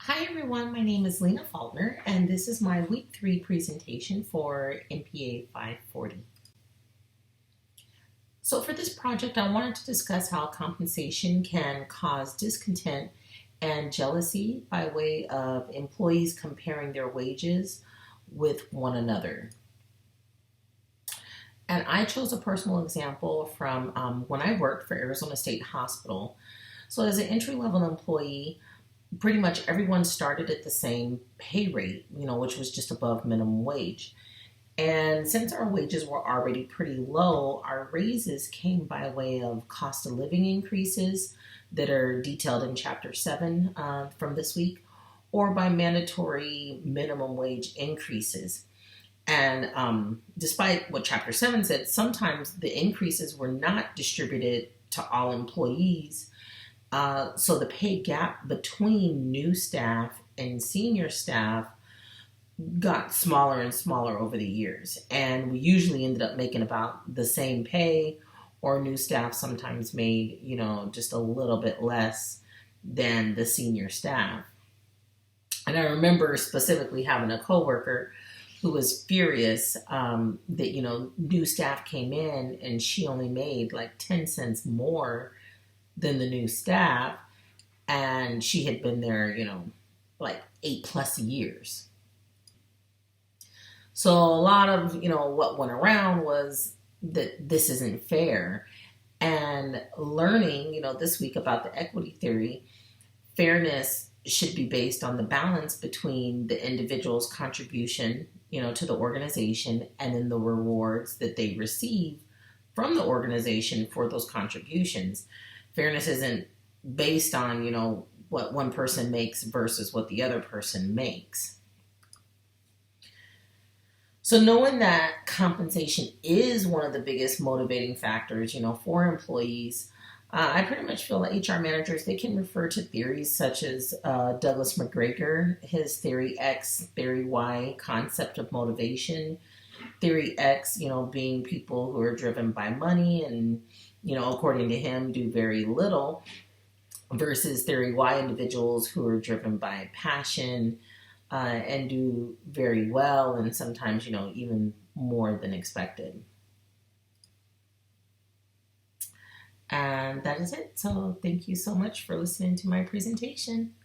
Hi everyone, my name is Lena Faulkner and this is my week 3 presentation for MPA 540. So for this project I wanted to discuss how compensation can cause discontent and jealousy by way of employees comparing their wages with one another. And I chose a personal example from when I worked for Arizona State Hospital. So as an entry-level employee, pretty much everyone started at the same pay rate, which was just above minimum wage. And since our wages were already pretty low, our raises came by way of cost of living increases that are detailed in Chapter 7 from this week, or by mandatory minimum wage increases. And despite what Chapter 7 said, sometimes the increases were not distributed to all employees. So the pay gap between new staff and senior staff got smaller and smaller over the years. And we usually ended up making about the same pay, or new staff sometimes made, just a little bit less than the senior staff. And I remember specifically having a coworker who was furious that, new staff came in and she only made like 10 cents more than the new staff, and she had been there, like 8+ years. So a lot of, what went around was that this isn't fair. And learning, this week about the equity theory, fairness should be based on the balance between the individual's contribution, to the organization, and then the rewards that they receive from the organization for those contributions. Fairness isn't based on, what one person makes versus what the other person makes. So knowing that compensation is one of the biggest motivating factors, for employees, I pretty much feel that HR managers, they can refer to theories such as Douglas McGregor, his theory X, theory Y, concept of motivation. Theory X, being people who are driven by money and, according to him, do very little, versus theory Y, individuals who are driven by passion and do very well, and sometimes, even more than expected. And that is it. So thank you so much for listening to my presentation.